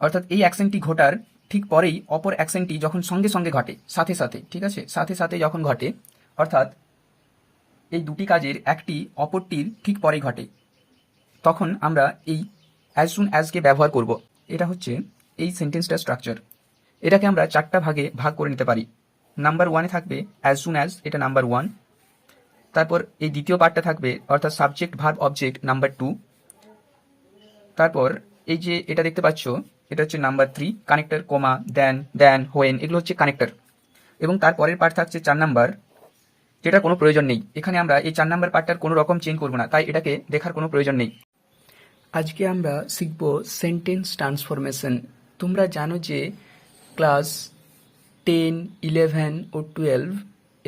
অর্থাৎ এই অ্যাকশনটি ঘটার ঠিক পরেই অপর অ্যাকশনটি যখন সঙ্গে সঙ্গে ঘটে, সাথে সাথে, ঠিক আছে, সাথে সাথে যখন ঘটে, অর্থাৎ এই দুটি কাজের একটি অপরটির ঠিক পরেই ঘটে, তখন আমরা এই অ্যাজ সুন অ্যাজকে ব্যবহার করব। এটা হচ্ছে এই সেন্টেন্সটার স্ট্রাকচার। এটাকে আমরা চারটা ভাগে ভাগ করে নিতে পারি। নাম্বার ওয়ানে থাকবে অ্যাজ সুন অ্যাজ, এটা নাম্বার ওয়ান। তারপর এই দ্বিতীয় পার্টটা থাকবে অর্থাৎ subject verb object, number two. তারপর এই যে এটা দেখতে পাচ্ছ, এটা হচ্ছে number three, connector, comma, then, when, এগুলো হচ্ছে কানেক্টর। এবং তারপরের পার্ট থাকছে চার নাম্বার, যেটার কোনো প্রয়োজন নেই। এখানে আমরা এই চার নাম্বার পার্টটার কোনো রকম চেঞ্জ করবো না, তাই এটাকে দেখার কোনো প্রয়োজন নেই। আজকে আমরা শিখব সেন্টেন্স ট্রান্সফরমেশন। তোমরা জানো যে ক্লাস 10, 11 ও 12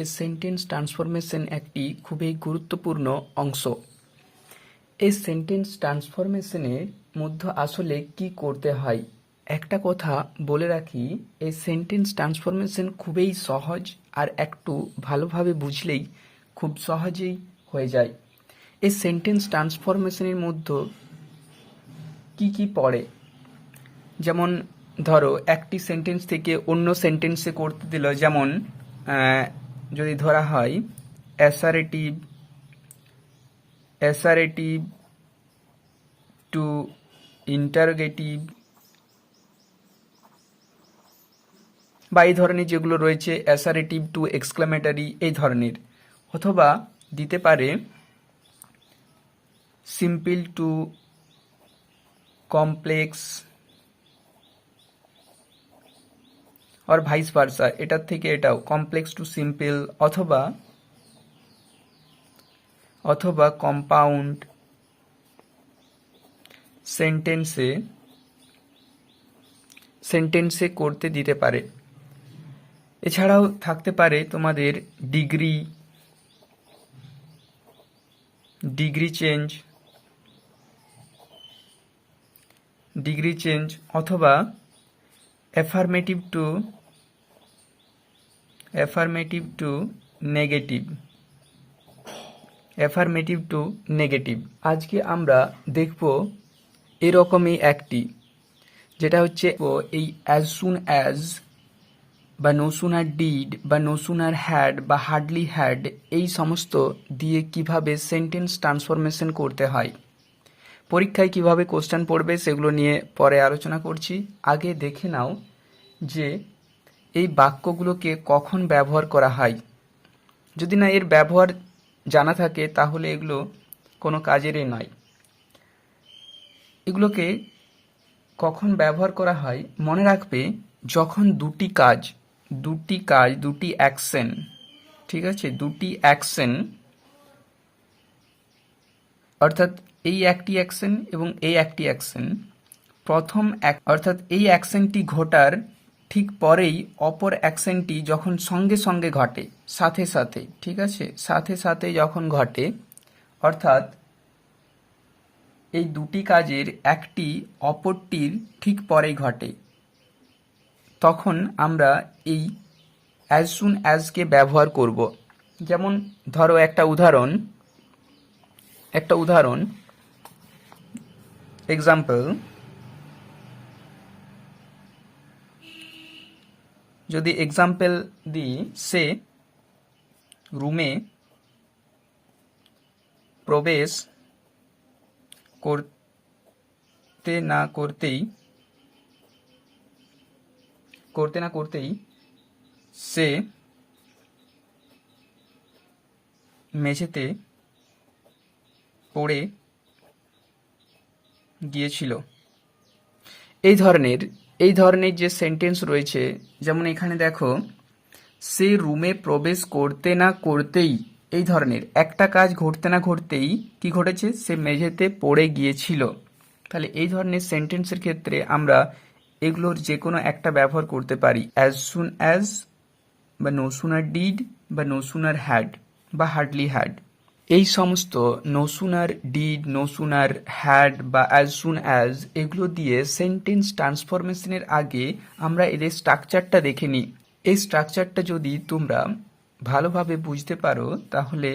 এ সেন্টেন্স ট্রান্সফরমেশন একটি খুবই গুরুত্বপূর্ণ অংশ। এই সেন্টেন্স ট্রান্সফরমেশনের মধ্যে আসলে কি করতে হয়, একটা কথা বলে রাখি, এই সেন্টেন্স ট্রান্সফরমেশন খুবই সহজ, আর একটু ভালোভাবে বুঝলেই খুব সহজেই হয়ে যায়। এই সেন্টেন্স ট্রান্সফরমেশনের মধ্যে কি কি পড়ে, যেমন ধরো একটি সেন্টেন্স থেকে অন্য সেন্টেন্সে করতে দিল, যেমন যদি ধরা হয় অ্যাসারেটিভ টু ইন্টারোগেটিভ, বা এই ধরনের যেগুলো রয়েছে অ্যাসারেটিভ টু এক্সক্লামেটরি, এই ধরনের, অথবা দিতে পারে simple to complex R vice versa, এটার থেকে এটাও কমপ্লেক্স টু সিম্পল, অথবা কম্পাউন্ড সেন্টেন্সে করতে দিতে পারে। এছাড়াও থাকতে পারে তোমাদের ডিগ্রি চেঞ্জ, অথবা অ্যাফার্মেটিভ টু নেগেটিভ। আজকে আমরা দেখব এরকমই একটি, যেটা হচ্ছে এই অ্যাজ সুন অ্যাজ, বা নো সুনার ডিড, বা নো সুনার হ্যাড, বা হার্ডলি হ্যাড, এই সমস্ত দিয়ে কিভাবে সেন্টেন্স ট্রান্সফরমেশন করতে হয়। পরীক্ষায় কিভাবে কোশ্চেন পড়বে সেগুলো নিয়ে পরে আলোচনা করছি। আগে দেখে নাও যে এই বাক্যগুলোকে কখন ব্যবহার করা হয়। যদি না এর ব্যবহার জানা থাকে তাহলে এগুলো কোনো কাজেরই নয়। এগুলোকে কখন ব্যবহার করা হয় মনে রাখবে, যখন দুটি অ্যাকশন, ঠিক আছে, দুটি অ্যাকশন, অর্থাৎ এই একটি অ্যাকশন এবং এই একটি অ্যাকশন, অর্থাৎ এই অ্যাকশনটি ঘটার ঠিক পরেই অপর অ্যাকশনটি যখন সঙ্গে সঙ্গে ঘটে, সাথে সাথে, ঠিক আছে, সাথে সাথে যখন ঘটে, অর্থাৎ এই দুটি কাজের একটি অপরটির ঠিক পরেই ঘটে, তখন আমরা এই অ্যাজ সুন অ্যাজকে ব্যবহার করব। যেমন ধরো একটা উদাহরণ, এক্সাম্পল, যদি এক্সাম্পল দিই, সে রুমে প্রবেশ করতে না করতেই সে মেঝেতে পড়ে গিয়েছিল। এই ধরনের যে সেন্টেন্স রয়েছে, যেমন এখানে দেখো, সে রুমে প্রবেশ করতে না করতেই, এই ধরনের একটা কাজ ঘটতে না ঘটতেই কি ঘটেছে, সে মেঝেতে পড়ে গিয়েছিল। তাহলে এই ধরনের সেন্টেন্সের ক্ষেত্রে আমরা এগুলোর যে কোনো একটা ব্যবহার করতে পারি, অ্যাজ সুন অ্যাজ, বা নো সুনার ডিড, বা নো সুনার হ্যাড, বা হার্ডলি হ্যাড। এই সমস্ত no sooner did, no sooner had, বা অ্যাজ সুন অ্যাজ, এগুলো দিয়ে সেন্টেন্স ট্রান্সফরমেশনের আগে আমরা এদের স্ট্রাকচারটা দেখে নিই। এই স্ট্রাকচারটা যদি তোমরা ভালোভাবে বুঝতে পারো তাহলে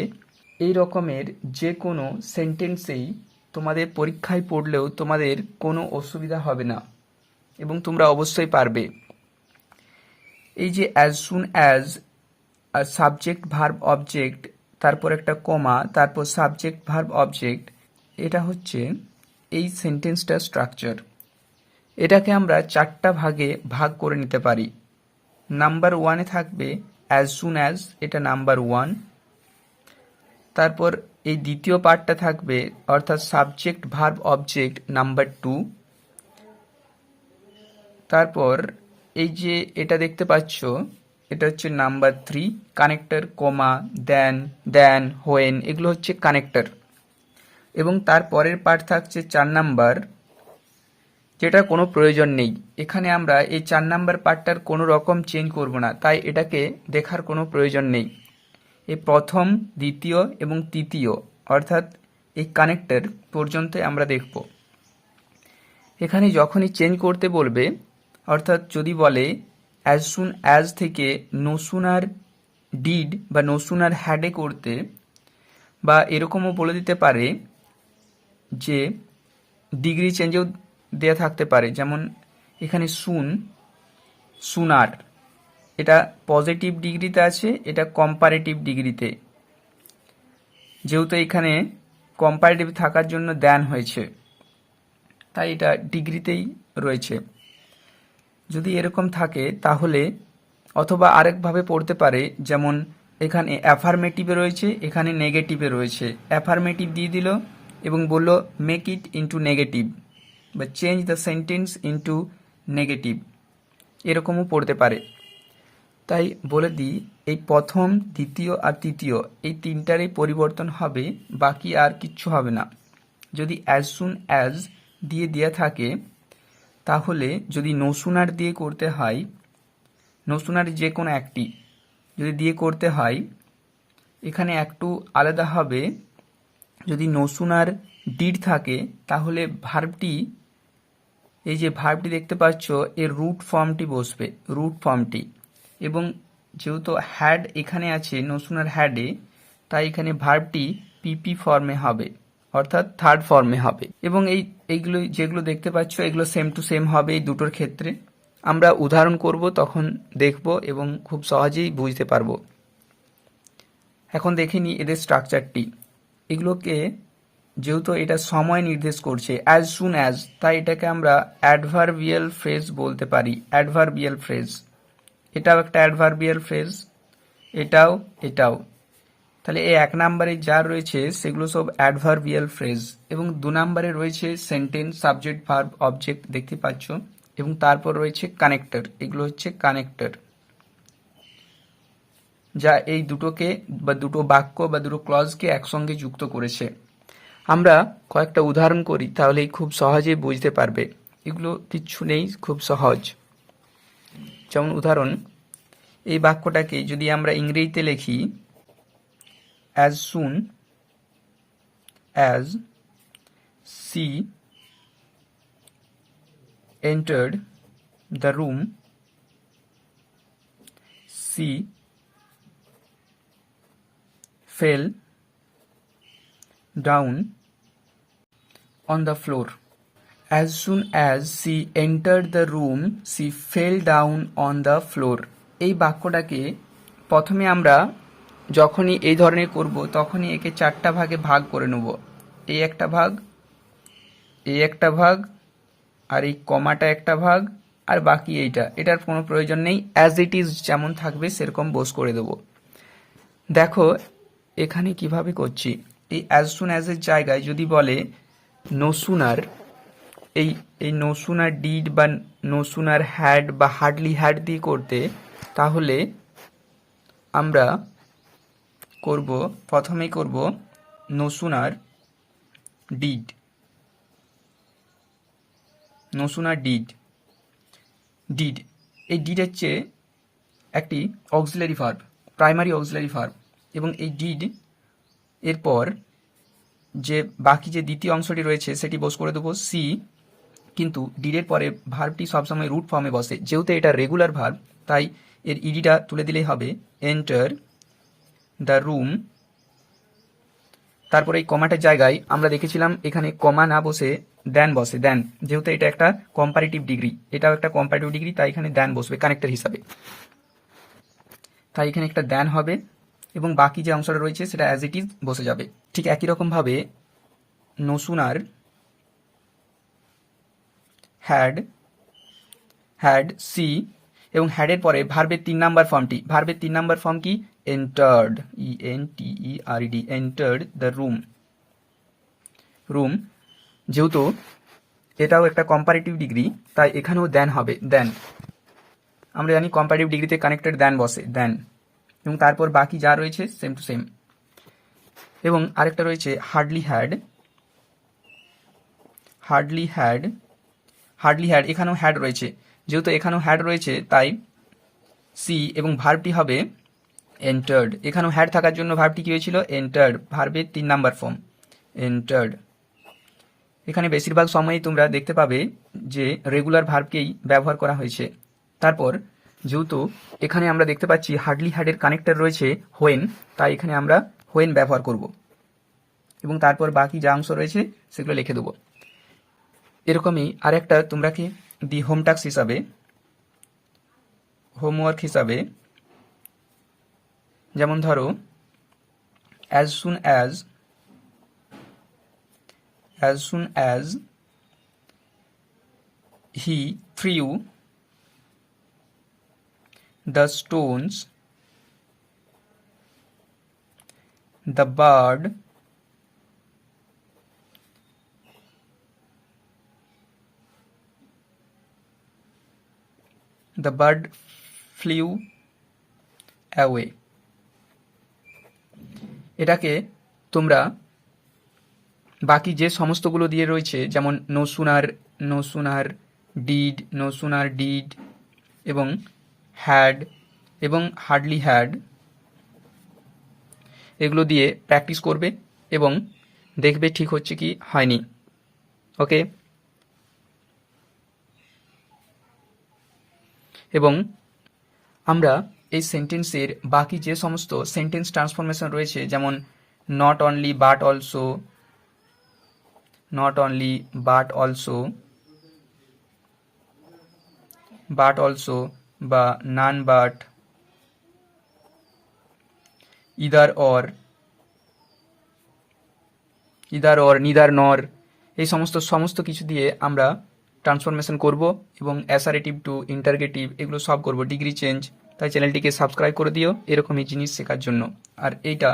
এই রকমের যে কোনো সেন্টেন্সেই তোমাদের পরীক্ষায় পড়লেও তোমাদের কোনো অসুবিধা হবে না। এবং তোমরা অবশ্যই পারবে। এই যে অ্যাজ সুন অ্যাজ আর সাবজেক্ট ভার্ব অবজেক্ট, তারপর একটা কমা, তারপর সাবজেক্ট ভার্ব অবজেক্ট, এটা হচ্ছে এই সেন্টেন্সটার স্ট্রাকচার। এটাকে আমরা 4টা ভাগে ভাগ করে নিতে পারি। নাম্বার 1-এ থাকবে অ্যাজ সুন অ্যাজ, এটা নাম্বার 1। তারপর এই দ্বিতীয় পার্টটা থাকবে অর্থাৎ সাবজেক্ট ভার্ব অবজেক্ট নাম্বার 2। তারপর এই যে এটা দেখতে পাচ্ছ, এটা হচ্ছে number 3, connector, comma, then, when, এগুলো হচ্ছে কানেক্টর। এবং তার পরের পার্ট থাকছে 4 নাম্বার, যেটা কোনো প্রয়োজন নেই। এখানে আমরা এই 4 নাম্বার পার্টটার কোনো রকম চেঞ্জ করব না, তাই এটাকে দেখার কোনো প্রয়োজন নেই। এই প্রথম, দ্বিতীয় এবং তৃতীয় অর্থাৎ এই কানেক্টর পর্যন্ত আমরা দেখব। এখানে যখনই চেঞ্জ করতে বলবে, অর্থাৎ যদি বলে অ্যাজ সুন অ্যাজ থেকে নো সুনার ডিড বা নো সুনার হ্যাডে করতে, বা এরকমও বলে দিতে পারে যে ডিগ্রি চেঞ্জেও দেয়া থাকতে পারে। যেমন এখানে সুনার, এটা পজিটিভ ডিগ্রিতে আছে, এটা কম্পারেটিভ ডিগ্রিতে, যেহেতু এখানে কম্পারেটিভ থাকার জন্য দেন হয়েছে, তাই এটা ডিগ্রিতেই রয়েছে। যদি এরকম থাকে তাহলে, অথবা আরেকভাবে পড়তে পারে, যেমন এখানে অ্যাফার্মেটিভে রয়েছে, এখানে নেগেটিভে রয়েছে, অ্যাফার্মেটিভ দিয়ে দিল এবং বলল মেক ইট ইন্টু নেগেটিভ বা change the sentence into negative, এরকমও পড়তে পারে। তাই বলে দিই, এই প্রথম, দ্বিতীয় আর তৃতীয় এই 3টারই পরিবর্তন হবে, বাকি আর কিচ্ছু হবে না। যদি অ্যাজ সুন অ্যাজ দিয়ে দেয়া থাকে, তাহলে যদি নো সুনার দিয়ে করতে হয়, নো সুনার যে কোনো একটি যদি দিয়ে করতে হয়, এখানে একটু আলাদা হবে। যদি নো সুনার ডিড থাকে, তাহলে ভার্বটি, এই যে ভার্বটি দেখতে পাচ্ছ, এর রুট ফর্মটি বসবে, রুট ফর্মটি। এবং যেহেতু হ্যাড এখানে আছে নো সুনার হ্যাডে, তাই এখানে ভার্বটি পিপি ফর্মে হবে, অর্থাৎ থার্ড ফর্মে হবে। এবং এইগুলো যেগুলো দেখতে পাচ্ছ, এগুলো সেম টু সেম হবে এই দুটোর ক্ষেত্রে। আমরা উদাহরণ করব, তখন দেখব এবং খুব সহজেই বুঝতে পারবো। এখন দেখে নিই এদের স্ট্রাকচারটি। এগুলোকে, যেহেতু এটা সময় নির্দেশ করছে অ্যাজ সুন অ্যাজ, তাই এটাকে আমরা অ্যাডভার্বিয়াল ফ্রেজ বলতে পারি। অ্যাডভার্বিয়াল ফ্রেজ, এটাও একটা অ্যাডভার্বিয়াল ফ্রেজ, এটাও। তাহলে এই 1 নম্বরে যা রয়েছে সেগুলো সব অ্যাডভার্বিয়াল ফ্রেজ, এবং 2 নম্বরে রয়েছে সেন্টেন্স, সাবজেক্ট ভার্ব অবজেক্ট দেখতে পাচ্ছ, এবং তারপর রয়েছে কানেক্টর, এগুলো হচ্ছে কানেক্টর, যা এই দুটোকে বা দুটো বাক্য বা দুটো ক্লজকে একসঙ্গে যুক্ত করেছে। আমরা কয়েকটা উদাহরণ করি, তাহলেই খুব সহজেই বুঝতে পারবে। এগুলো কিচ্ছু নেই, খুব সহজ। যেমন উদাহরণ, এই বাক্যটাকে যদি আমরা ইংরেজিতে লিখি, as soon as she entered the room, she fell down on the floor. As soon as she entered the room, she fell down on the floor. এই বাক্যটাকে প্রথমে আমরা যখনই এই ধরনের করব, তখনই একে 4টা ভাগে ভাগ করে নেব। এই একটা ভাগ, এই একটা ভাগ, আর এই কমাটা একটা ভাগ, আর বাকি এইটা। এটার কোনো প্রয়োজন নেই, অ্যাজ ইট ইজ যেমন থাকবে সেরকম বোস করে দেব। দেখো এখানে কিভাবে করছি। এই অ্যাজ সুন অ্যাজ এর জায়গায় যদি বলে নো সুনার, এই নো সুনার ডিড বা নো সুনার হ্যাড বা হার্ডলি হ্যাড দিয়ে করতে, তাহলে আমরা প্রথমেই করব no sooner did, no sooner did. এই ডিড হচ্ছে একটি auxiliary verb, primary auxiliary verb, এবং এই ডিড এরপর যে বাকি যে দ্বিতীয় অংশটি রয়েছে সেটি বস করে দেবো সি। কিন্তু ডিডের পরে ভার্বটি সবসময় রুট ফর্মে বসে, যেহেতু এটা রেগুলার ভার্ব, তাই এর ইডিটা তুলে দিলেই হবে এন্টার দ্য রুম। তারপরে এই কমাটার জায়গায় আমরা দেখেছিলাম এখানে কমা না বসে দেন বসে, দেন, যেহেতু এটা একটা কম্পারেটিভ ডিগ্রি, এটাও একটা কম্পারেটিভ ডিগ্রি, তাই এখানে দেন বসবে কানেক্টর হিসাবে, তাই এখানে একটা দেন হবে এবং বাকি যে অংশটা রয়েছে সেটা অ্যাজ ইট ইজ বসে যাবে। ঠিক একই রকমভাবে no sooner had, had she, এবং হ্যাডের পরে ভার্বের 3 নাম্বার ফর্মটি, ভার্বের 3 নাম্বার ফর্ম কি, entered, ENTERD, entered the room, room, যেহেতু এটাও একটা কম্পারেটিভ ডিগ্রি তাই এখানেও দেন হবে, দেন, আমরা জানি কম্পারেটিভ ডিগ্রিতে কানেক্টেড দেন বসে, দেন, এবং তারপর বাকি যা রয়েছে সেম টু সেম। এবং আরেকটা রয়েছে hardly had, hardly had, hardly had, এখানেও হ্যাড রয়েছে, যেহেতু এখানেও হ্যাড রয়েছে তাই সি এবং ভার্বটি হবে এন্টার্ড, এখানেও হ্যাড থাকার জন্য ভার্বটি কি হয়েছিল, এন্টার্ড, ভার্বের 3 নাম্বার ফর্ম এন্টার্ড। এখানে বেশিরভাগ সময়ই তোমরা দেখতে পাবে যে রেগুলার ভার্বকেই ব্যবহার করা হয়েছে। তারপর যেহেতু এখানে আমরা দেখতে পাচ্ছি হার্ডলি হ্যাডের কানেক্টর রয়েছে হোয়েন, তাই এখানে আমরা হোয়েন ব্যবহার করব এবং তারপর বাকি যা অংশ রয়েছে সেগুলো লিখে দেবো। এরকমই আরেকটা তোমরা কি দি হোম টাস্ক হিসাবে, হোমওয়ার্ক হিসাবে, যেমন ধরো as soon as he threw the stones, the bird flew away। এটাকে তোমরা বাকি যে সমস্তগুলো দিয়ে রয়েছে যেমন নো সুনার ডিড এবং হ্যাড এবং হার্ডলি হ্যাড, এগুলো দিয়ে প্র্যাকটিস করবে এবং দেখবে ঠিক হচ্ছে কি হয়নি। ওকে, এবং আমরা এই সেন্টেন্সের বাকি যে সমস্ত সেন্টেন্স ট্রান্সফরমেশন রয়েছে যেমন not only but also, not only but also বা none but, either or neither nor, এই সমস্ত কিছু দিয়ে আমরা ট্রান্সফরমেশন করব এবং অ্যাসারেটিভ টু ইন্টারগেটিভ এগুলো সব করব, ডিগ্রি চেঞ্জ। তাই চ্যানেলটিকে সাবস্ক্রাইব করে দিও এরকমই জিনিস শেখার জন্য, আর এইটা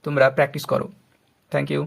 তোমরা প্র্যাকটিস করো। Thank you.